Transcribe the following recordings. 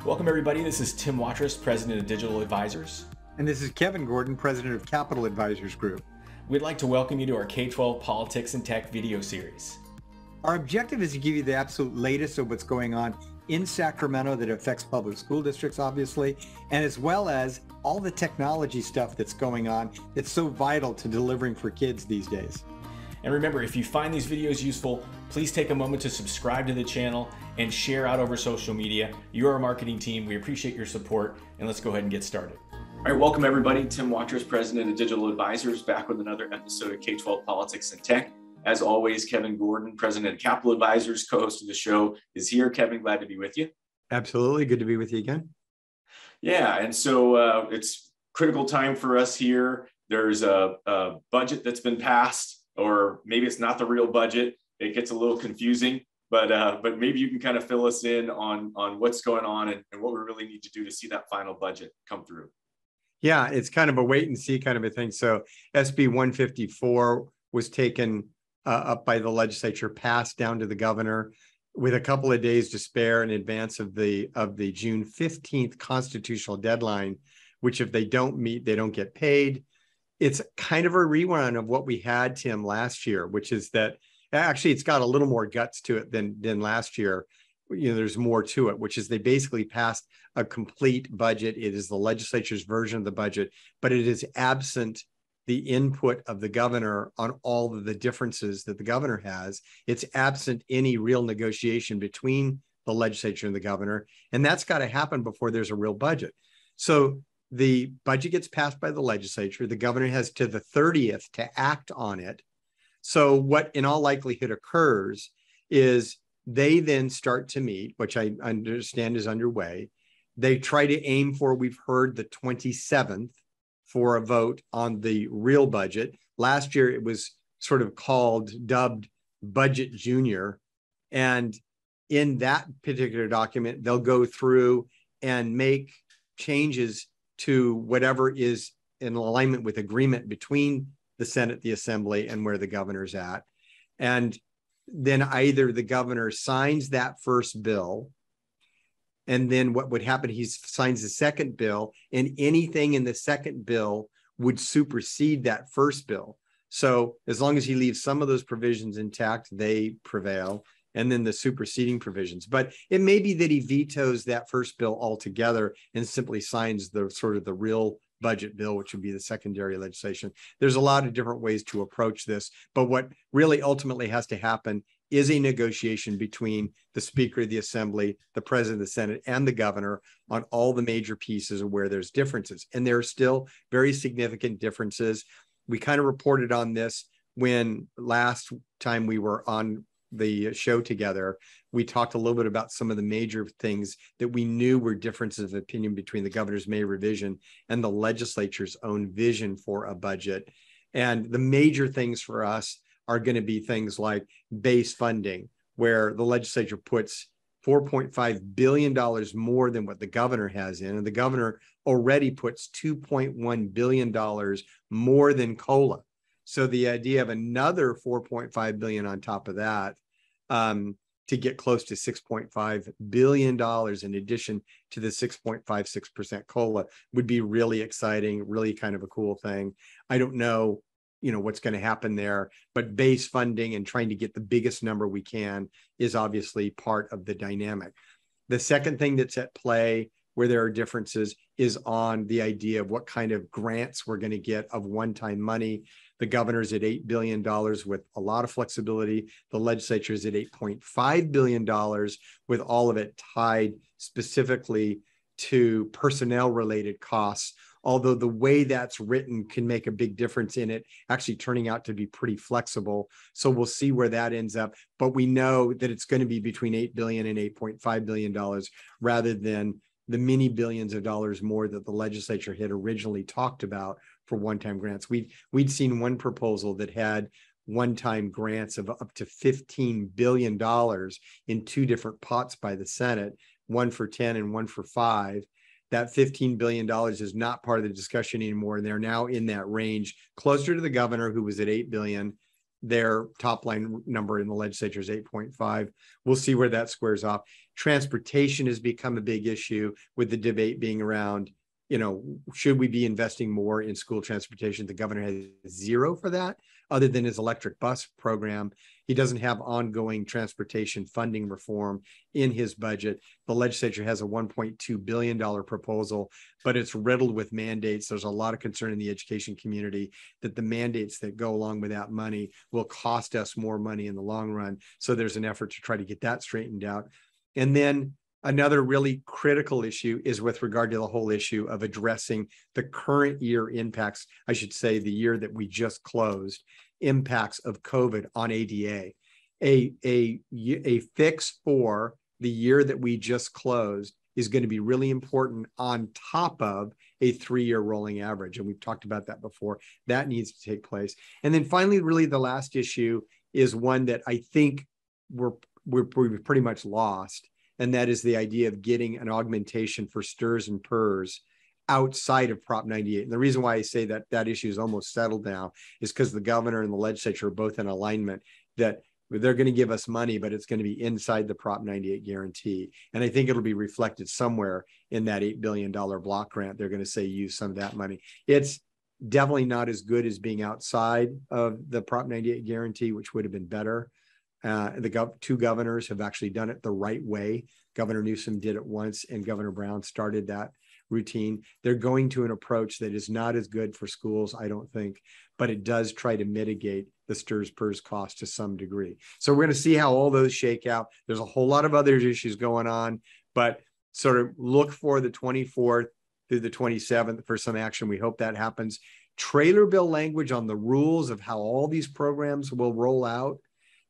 Welcome everybody, this is Tim Watrous, President of Digital Advisors. And this is Kevin Gordon, President of Capital Advisors Group. We'd like to welcome you to our K-12 Politics and Tech video series. Our objective is to give you the absolute latest of what's going on in Sacramento that affects public school districts, obviously, and as well as all the technology stuff that's going on that's so vital to delivering for kids these days. And remember, if you find these videos useful, please take a moment to subscribe to the channel and share out over social media. You're our marketing team. We appreciate your support, and let's go ahead and get started. All right, welcome everybody. Tim Watrous, President of Digital Advisors, back with another episode of K-12 Politics and Tech. As always, Kevin Gordon, President of Capital Advisors, co-host of the show, is here. Kevin, glad to be with you. Absolutely. Good to be with you again. Yeah, and so it's critical time for us here. There's a budget that's been passed, or maybe it's not the real budget. It gets a little confusing, but maybe you can kind of fill us in on what's going on and what we really need to do to see that final budget come through. Yeah, it's kind of a wait and see kind of a thing. So SB 154 was taken up by the legislature, passed down to the governor with a couple of days to spare in advance of the June 15th constitutional deadline, which if they don't meet, they don't get paid. It's kind of a rerun of what we had, Tim, last year, which is that actually it's got a little more guts to it than last year. You know, there's more to it, which is they basically passed a complete budget. It is the legislature's version of the budget, but it is absent the input of the governor on all of the differences that the governor has. It's absent any real negotiation between the legislature and the governor, and that's got to happen before there's a real budget. So the budget gets passed by the legislature. The governor has to the 30th to act on it. So what in all likelihood occurs is they then start to meet, which I understand is underway. They try to aim for, we've heard, the 27th for a vote on the real budget. Last year, it was sort of dubbed Budget Junior. And in that particular document, they'll go through and make changes to whatever is in alignment with agreement between the Senate, the Assembly, and where the governor's at. And then either the governor signs that first bill, and then what would happen, he signs the second bill, and anything in the second bill would supersede that first bill. So as long as he leaves some of those provisions intact, they prevail, and then the superseding provisions. But it may be that he vetoes that first bill altogether and simply signs the sort of the real budget bill, which would be the secondary legislation. There's a lot of different ways to approach this, but what really ultimately has to happen is a negotiation between the Speaker of the Assembly, the President of the Senate, and the governor on all the major pieces of where there's differences. And there are still very significant differences. We kind of reported on this when last time we were on the show together. We talked a little bit about some of the major things that we knew were differences of opinion between the governor's May revision and the legislature's own vision for a budget. And the major things for us are going to be things like base funding, where the legislature puts $4.5 billion more than what the governor has in, and the governor already puts $2.1 billion more than COLA. So the idea of another $4.5 billion on top of that to get close to $6.5 billion in addition to the 6.56% COLA would be really exciting, really kind of a cool thing. I don't know, what's going to happen there, but base funding and trying to get the biggest number we can is obviously part of the dynamic. The second thing that's at play where there are differences is on the idea of what kind of grants we're going to get of one-time money. The governor's at $8 billion with a lot of flexibility. The legislature is at $8.5 billion with all of it tied specifically to personnel-related costs, although the way that's written can make a big difference in it actually turning out to be pretty flexible. So we'll see where that ends up. But we know that it's going to be between $8 billion and $8.5 billion rather than the many billions of dollars more that the legislature had originally talked about for one-time grants. We'd seen one proposal that had one-time grants of up to $15 billion in two different pots by the Senate, one for 10 and one for 5. That $15 billion is not part of the discussion anymore. And they're now in that range, closer to the governor, who was at $8 billion, their top line number in the legislature is 8.5. We'll see where that squares off. Transportation has become a big issue with the debate being around, should we be investing more in school transportation? The governor has zero for that, other than his electric bus program. He doesn't have ongoing transportation funding reform in his budget. The legislature has a $1.2 billion proposal, but it's riddled with mandates. There's a lot of concern in the education community that the mandates that go along with that money will cost us more money in the long run. So there's an effort to try to get that straightened out. And then another really critical issue is with regard to the whole issue of addressing the current year impacts, I should say the year that we just closed, impacts of COVID on ADA. A fix for the year that we just closed is going to be really important on top of a 3-year rolling average. And we've talked about that before. That needs to take place. And then finally, really the last issue is one that I think we're pretty much lost. And that is the idea of getting an augmentation for STRS and PERS outside of Prop 98. And the reason why I say that that issue is almost settled now is because the governor and the legislature are both in alignment that they're going to give us money, but it's going to be inside the Prop 98 guarantee. And I think it'll be reflected somewhere in that $8 billion block grant. They're going to say use some of that money. It's definitely not as good as being outside of the Prop 98 guarantee, which would have been better. The two governors have actually done it the right way. Governor Newsom did it once, and Governor Brown started that routine. They're going to an approach that is not as good for schools, I don't think, but it does try to mitigate the STRS PERS cost to some degree. So we're going to see how all those shake out. There's a whole lot of other issues going on, but sort of look for the 24th through the 27th for some action. We hope that happens. Trailer bill language on the rules of how all these programs will roll out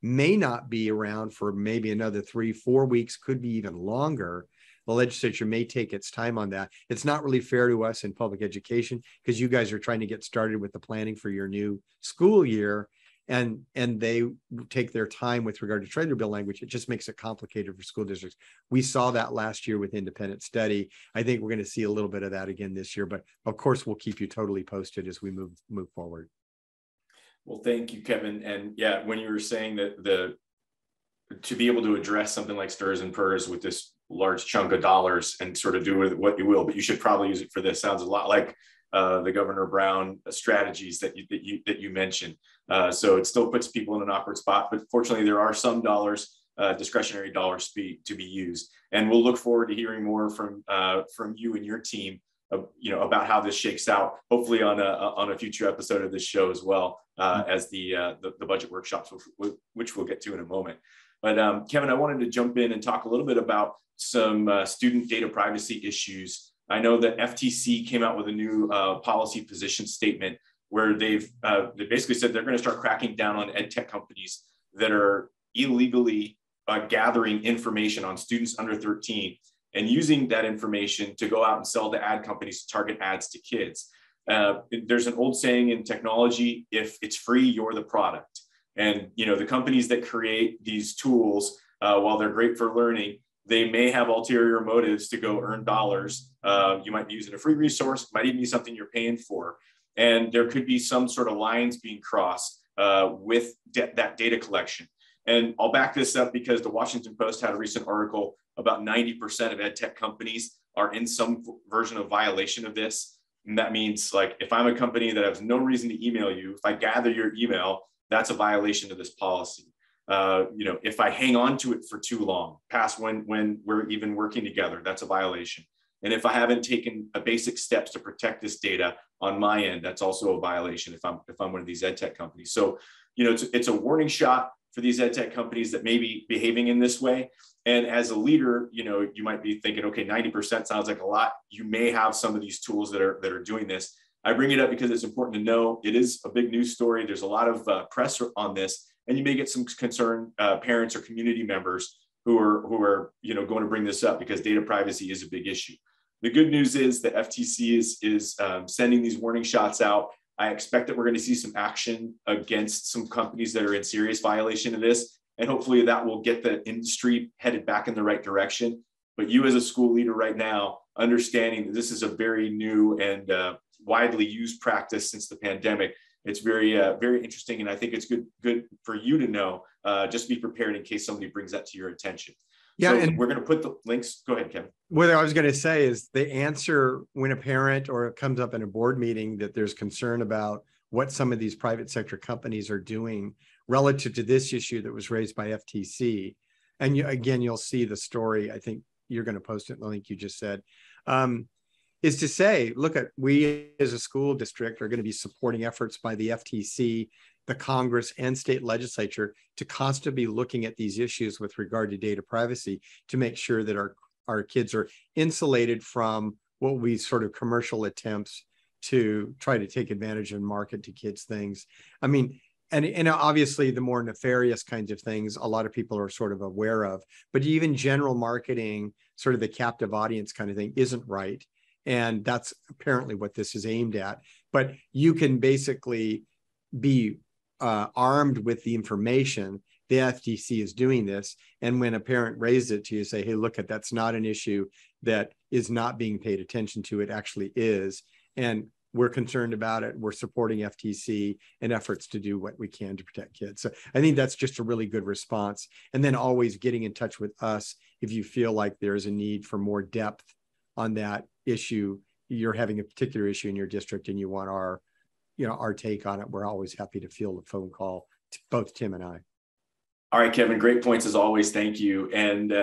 may not be around for maybe another 3-4 weeks, could be even longer. The legislature may take its time on that. It's not really fair to us in public education because you guys are trying to get started with the planning for your new school year, and they take their time with regard to trailer bill language. It just makes it complicated for school districts. We saw that last year with independent study. I think we're going to see a little bit of that again this year, but of course we'll keep you totally posted as we move forward. Well, thank you, Kevin. And yeah, when you were saying that to be able to address something like STRS and PERS with this large chunk of dollars and sort of do with what you will, but you should probably use it for this. Sounds a lot like the Governor Brown strategies that you mentioned. So it still puts people in an awkward spot, but fortunately there are some dollars, discretionary dollars to be used. And we'll look forward to hearing more from you and your team, about how this shakes out, hopefully on a future episode of this show as well, as the budget workshops, which we'll get to in a moment. But Kevin, I wanted to jump in and talk a little bit about some student data privacy issues. I know that FTC came out with a new policy position statement where they basically said they're going to start cracking down on EdTech companies that are illegally gathering information on students under 13 and using that information to go out and sell to ad companies to target ads to kids. There's an old saying in technology, if it's free, you're the product. And the companies that create these tools, while they're great for learning, they may have ulterior motives to go earn dollars. You might be using a free resource, might even be something you're paying for. And there could be some sort of lines being crossed with that data collection. And I'll back this up because the Washington Post had a recent article about 90% of EdTech companies are in some version of violation of this. And that means, like, if I'm a company that has no reason to email you, if I gather your email, that's a violation of this policy. If I hang on to it for too long, past when we're even working together, that's a violation. And if I haven't taken a basic steps to protect this data on my end, that's also a violation if I'm one of these EdTech companies. So, it's a warning shot for these EdTech companies that may be behaving in this way. And as a leader, you might be thinking, okay, 90% sounds like a lot. You may have some of these tools that are doing this. I bring it up because it's important to know it is a big news story. There's a lot of press on this, and you may get some concerned parents or community members who are going to bring this up because data privacy is a big issue. The good news is that FTC is sending these warning shots out. I expect that we're going to see some action against some companies that are in serious violation of this. And hopefully that will get the industry headed back in the right direction. But you as a school leader right now, understanding that this is a very new and widely used practice since the pandemic, it's very, very interesting. And I think it's good for you to know, just be prepared in case somebody brings that to your attention. Yeah, so and we're going to put the links. Go ahead, Kevin. What I was going to say is the answer when a parent or it comes up in a board meeting that there's concern about what some of these private sector companies are doing relative to this issue that was raised by FTC. And again, you'll see the story. I think you're going to post it in the link you just said, is to say, look, we as a school district are going to be supporting efforts by the FTC, the Congress, and state legislature to constantly be looking at these issues with regard to data privacy to make sure that our kids are insulated from what will be sort of commercial attempts to try to take advantage and market to kids things. I mean, and obviously the more nefarious kinds of things, a lot of people are sort of aware of, but even general marketing, sort of the captive audience kind of thing isn't right. And that's apparently what this is aimed at. But you can basically be armed with the information. The FTC is doing this. And when a parent raises it to you, say, hey, look, that's not an issue that is not being paid attention to. It actually is. And we're concerned about it. We're supporting FTC and efforts to do what we can to protect kids. So I think that's just a really good response. And then always getting in touch with us if you feel like there's a need for more depth on that issue. You're having a particular issue in your district and you want our take on it. We're always happy to field a phone call to both Tim and I. All right, Kevin, great points as always. Thank you. And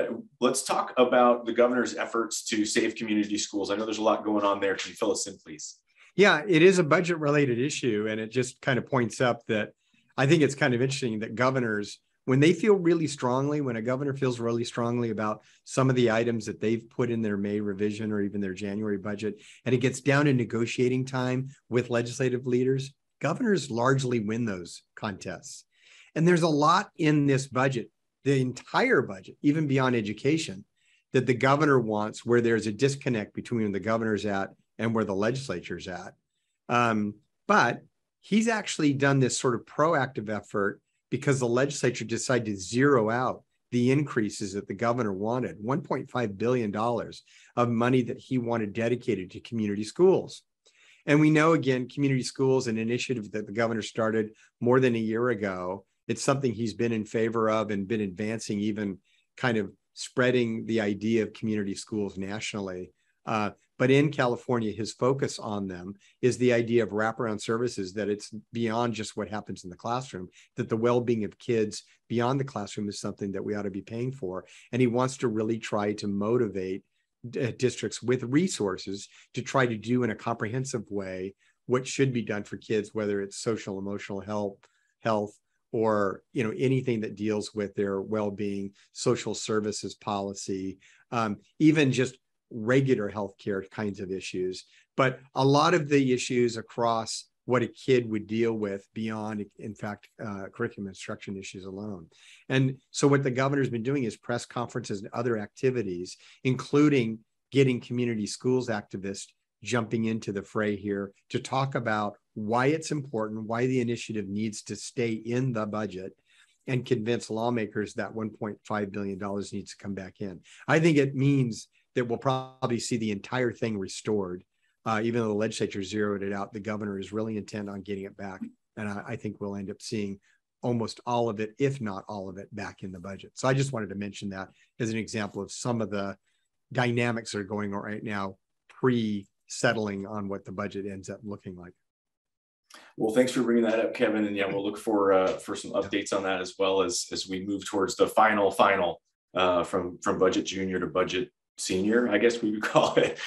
let's talk about the governor's efforts to save community schools. I know there's a lot going on there. Can you fill us in, please? Yeah, it is a budget related issue. And it just kind of points up that I think it's kind of interesting that governors, when a governor feels really strongly about some of the items that they've put in their May revision or even their January budget, and it gets down to negotiating time with legislative leaders, governors largely win those contests. And there's a lot in this budget, the entire budget, even beyond education, that the governor wants, where there's a disconnect between where the governor's at and where the legislature's at. But he's actually done this sort of proactive effort because the legislature decided to zero out the increases that the governor wanted, $1.5 billion of money that he wanted dedicated to community schools. And we know, again, community schools, an initiative that the governor started more than a year ago. It's something he's been in favor of and been advancing, even kind of spreading the idea of community schools nationally. But in California, his focus on them is the idea of wraparound services, that it's beyond just what happens in the classroom, that the well-being of kids beyond the classroom is something that we ought to be paying for. And he wants to really try to motivate districts with resources to try to do in a comprehensive way what should be done for kids, whether it's social, emotional health, or anything that deals with their well-being, social services policy, even just regular healthcare kinds of issues. But a lot of the issues across what a kid would deal with beyond, in fact, curriculum instruction issues alone. And so what the governor's been doing is press conferences and other activities, including getting community schools activists jumping into the fray here to talk about why it's important, why the initiative needs to stay in the budget, and convince lawmakers that $1.5 billion needs to come back in. I think it means that we'll probably see the entire thing restored. Even though the legislature zeroed it out, the governor is really intent on getting it back. And I think we'll end up seeing almost all of it, if not all of it, back in the budget. So I just wanted to mention that as an example of some of the dynamics that are going on right now, pre-settling on what the budget ends up looking like. Well, thanks for bringing that up, Kevin. And yeah, we'll look for some updates on that as well as we move towards the final from budget junior to budget senior, I guess we would call it.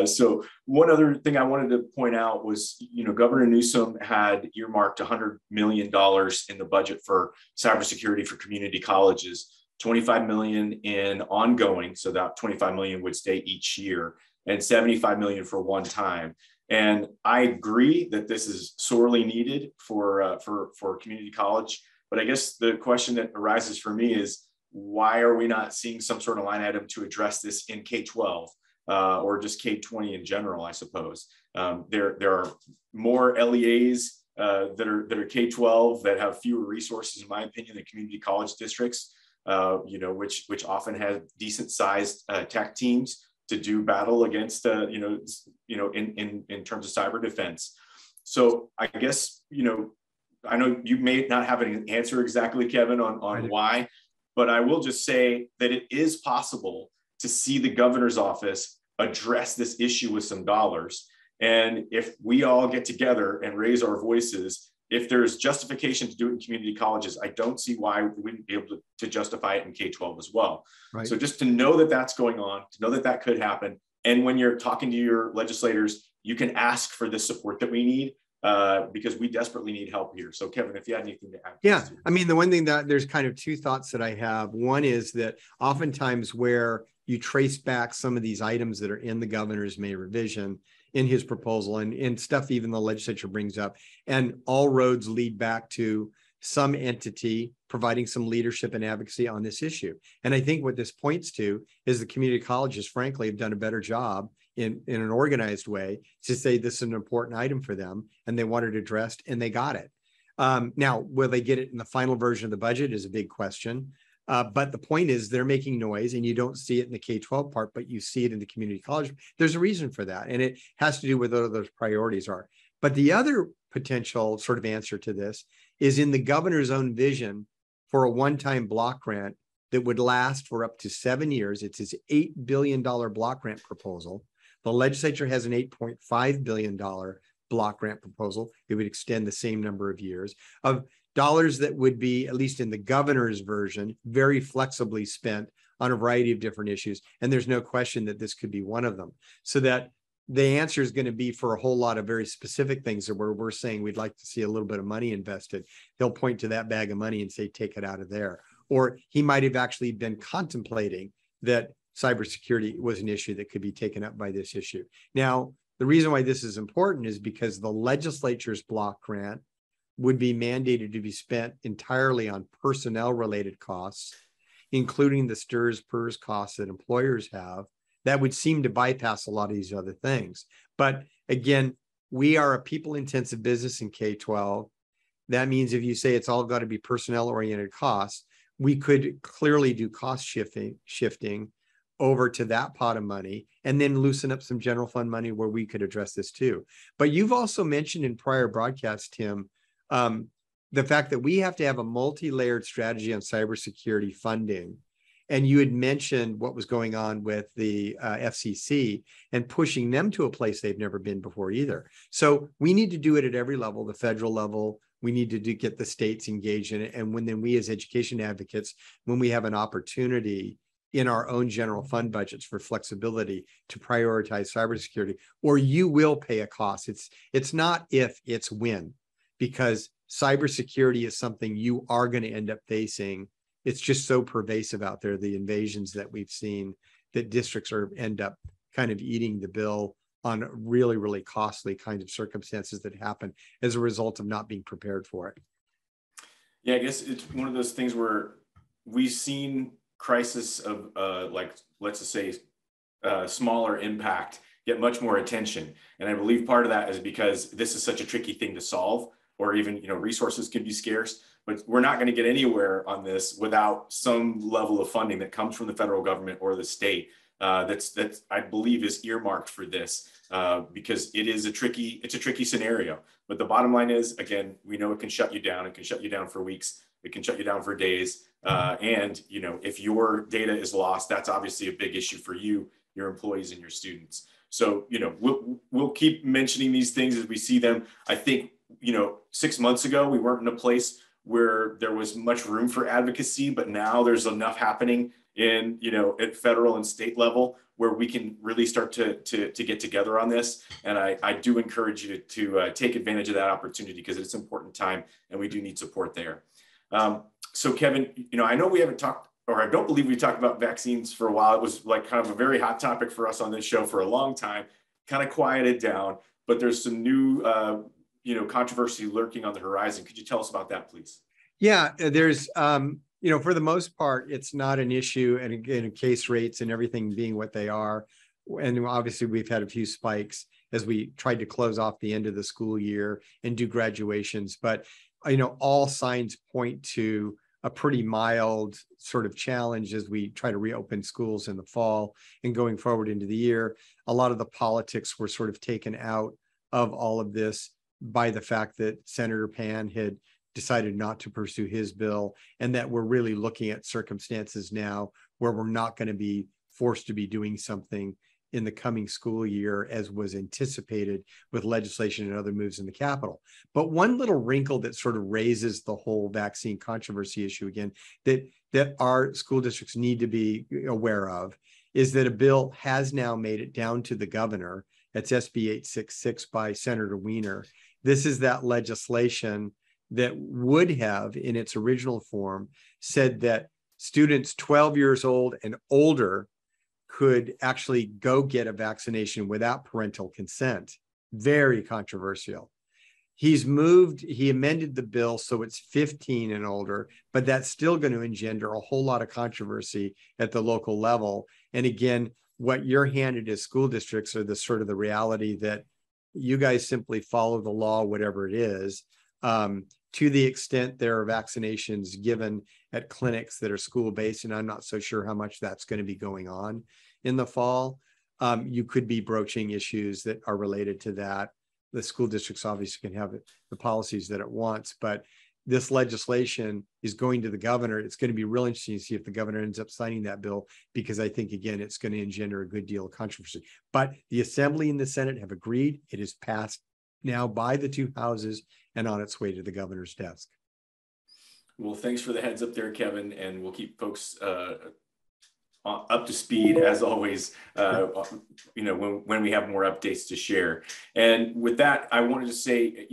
So one other thing I wanted to point out was, Governor Newsom had earmarked $100 million in the budget for cybersecurity for community colleges, $25 million in ongoing, so that $25 million would stay each year, and $75 million for one time. And I agree that this is sorely needed for community college. But I guess the question that arises for me is, why are we not seeing some sort of line item to address this in K-12 or just K-20 in general, I suppose? There are more LEAs that are K-12 that have fewer resources, in my opinion, than community college districts, which often have decent sized tech teams to do battle against, in terms of cyber defense. So I guess, I know you may not have an answer exactly, Kevin, on why, but I will just say that it is possible to see the governor's office address this issue with some dollars. And if we all get together and raise our voices, if there's justification to do it in community colleges, I don't see why we wouldn't be able to justify it in K-12 as well. Right. So just to know that that's going on, to know that that could happen. And when you're talking to your legislators, you can ask for the support that we need, because we desperately need help here. So Kevin, if you had anything to add. Yeah, I mean, the one thing that there's kind of two thoughts that I have. One is that oftentimes where you trace back some of these items that are in the governor's May revision in his proposal and stuff even the legislature brings up, and all roads lead back to some entity providing some leadership and advocacy on this issue. And I think what this points to is the community colleges, frankly, have done a better job in an organized way to say this is an important item for them and they want it addressed and they got it. Now, will they get it in the final version of the budget is a big question. But the point is they're making noise and you don't see it in the K-12 part, but you see it in the community college. There's a reason for that. And it has to do with what those priorities are. But the other potential sort of answer to this is in the governor's own vision for a one-time block grant that would last for up to 7 years. It's his $8 billion block grant proposal. The legislature has an $8.5 billion block grant proposal. It would extend the same number of years of dollars that would be, at least in the governor's version, very flexibly spent on a variety of different issues. And there's no question that this could be one of them. So that the answer is going to be for a whole lot of very specific things where we're saying we'd like to see a little bit of money invested. He'll point to that bag of money and say, take it out of there. Or he might have actually been contemplating that cybersecurity was an issue that could be taken up by this issue. Now, the reason why this is important is because the legislature's block grant would be mandated to be spent entirely on personnel-related costs, including the STRS, PERS costs that employers have. That would seem to bypass a lot of these other things. But again, we are a people-intensive business in K-12. That means if you say it's all got to be personnel-oriented costs, we could clearly do cost shifting over to that pot of money and then loosen up some general fund money where we could address this too. But you've also mentioned in prior broadcasts, Tim, the fact that we have to have a multi-layered strategy on cybersecurity funding. And you had mentioned what was going on with the FCC and pushing them to a place they've never been before either. So we need to do it at every level, the federal level. We need to get the states engaged in it. And then we as education advocates, when we have an opportunity in our own general fund budgets for flexibility to prioritize cybersecurity, or you will pay a cost. It's not if, it's when, because cybersecurity is something you are going to end up facing. It's just so pervasive out there, the invasions that we've seen, that districts end up kind of eating the bill on really, really costly kind of circumstances that happen as a result of not being prepared for it. Yeah, I guess it's one of those things where we've seen crisis of like, let's just say smaller impact get much more attention. And I believe part of that is because this is such a tricky thing to solve, or even, resources can be scarce, but we're not going to get anywhere on this without some level of funding that comes from the federal government or the state that's I believe is earmarked for this because it's a tricky scenario. But the bottom line is, again, we know it can shut you down. It can shut you down for weeks. It can shut you down for days. And, if your data is lost, that's obviously a big issue for you, your employees, and your students. So, we'll keep mentioning these things as we see them. I think, 6 months ago, we weren't in a place where there was much room for advocacy, but now there's enough happening in, at federal and state level where we can really start to get together on this. And I do encourage you to take advantage of that opportunity because it's an important time and we do need support there. So Kevin, I know we haven't talked, or I don't believe we talked about vaccines for a while. It was like kind of a very hot topic for us on this show for a long time, kind of quieted down, but there's some new, controversy lurking on the horizon. Could you tell us about that, please? Yeah, there's, for the most part, it's not an issue, and again, case rates and everything being what they are. And obviously we've had a few spikes as we tried to close off the end of the school year and do graduations. But, all signs point to a pretty mild sort of challenge as we try to reopen schools in the fall and going forward into the year. A lot of the politics were sort of taken out of all of this. by the fact that Senator Pan had decided not to pursue his bill, and that we're really looking at circumstances now where we're not going to be forced to be doing something in the coming school year as was anticipated with legislation and other moves in the Capitol. But one little wrinkle that sort of raises the whole vaccine controversy issue again, that our school districts need to be aware of, is that a bill has now made it down to the governor. That's SB 866 by Senator Wiener. This is that legislation that would have, in its original form, said that students 12 years old and older could actually go get a vaccination without parental consent. Very controversial. He amended the bill so it's 15 and older, but that's still going to engender a whole lot of controversy at the local level. And again, what you're handed as school districts are the sort of the reality that you guys simply follow the law, whatever it is. To the extent there are vaccinations given at clinics that are school-based, and I'm not so sure how much that's going to be going on in the fall, you could be broaching issues that are related to that. The school districts obviously can have the policies that it wants, but this legislation is going to the governor. It's going to be real interesting to see if the governor ends up signing that bill, because I think, again, it's going to engender a good deal of controversy. But the Assembly and the Senate have agreed. It is passed now by the two houses and on its way to the governor's desk. Well, thanks for the heads up there, Kevin, and we'll keep folks up to speed as always, when we have more updates to share. And with that, I wanted to say,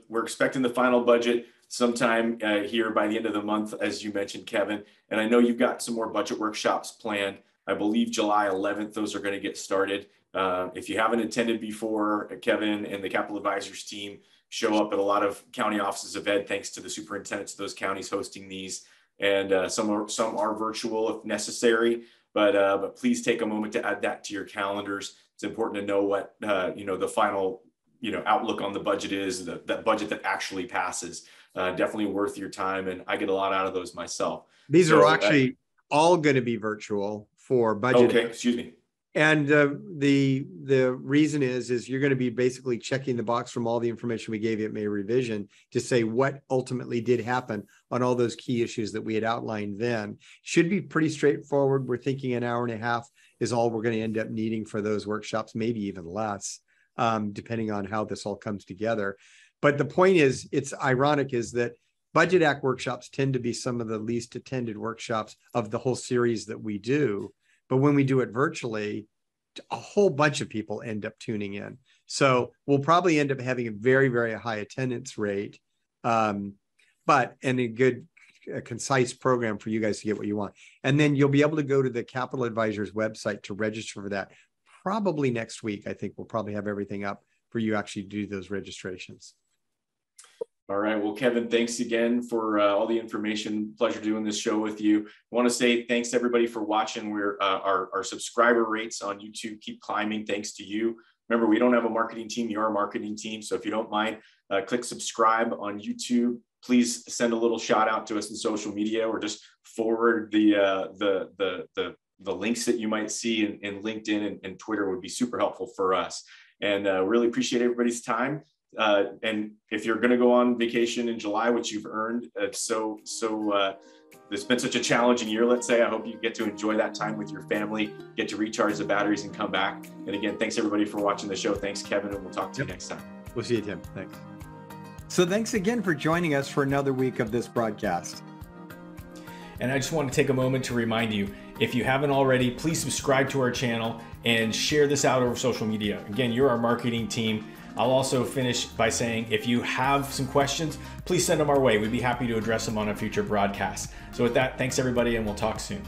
we're expecting the final budget sometime here by the end of the month, as you mentioned, Kevin. And I know you've got some more budget workshops planned. I believe July 11th, those are going to get started. If you haven't attended before, Kevin and the Capital Advisors team show up at a lot of county offices of ed, thanks to the superintendents of those counties hosting these. And some are virtual if necessary, but please take a moment to add that to your calendars. It's important to know what the final outlook on the budget is, that budget that actually passes. Definitely worth your time, and I get a lot out of those myself. These are actually all going to be virtual for budget. Okay, excuse me. And the reason is you're going to be basically checking the box from all the information we gave you at May revision to say what ultimately did happen on all those key issues that we had outlined then. Should be pretty straightforward. We're thinking an hour and a half is all we're going to end up needing for those workshops, maybe even less, depending on how this all comes together. But the point is, it's ironic is that Budget Act workshops tend to be some of the least attended workshops of the whole series that we do. But when we do it virtually, a whole bunch of people end up tuning in. So we'll probably end up having a very, very high attendance rate, and a good, concise program for you guys to get what you want. And then you'll be able to go to the Capital Advisors website to register for that. Probably next week, I think we'll probably have everything up for you actually to do those registrations. All right. Well, Kevin, thanks again for all the information. Pleasure doing this show with you. I want to say thanks to everybody for watching. Our subscriber rates on YouTube keep climbing thanks to you. Remember, we don't have a marketing team. You're a marketing team. So if you don't mind, click subscribe on YouTube. Please send a little shout out to us in social media, or just forward the links that you might see in LinkedIn and Twitter would be super helpful for us. And really appreciate everybody's time. And if you're going to go on vacation in July, which you've earned, it's been such a challenging year, let's say, I hope you get to enjoy that time with your family, get to recharge the batteries and come back. And again, thanks everybody for watching the show. Thanks, Kevin, and we'll talk to you next time. We'll see you, Tim. Thanks. So thanks again for joining us for another week of this broadcast. And I just want to take a moment to remind you, if you haven't already, please subscribe to our channel and share this out over social media. Again, you're our marketing team. I'll also finish by saying, if you have some questions, please send them our way. We'd be happy to address them on a future broadcast. So with that, thanks everybody, and we'll talk soon.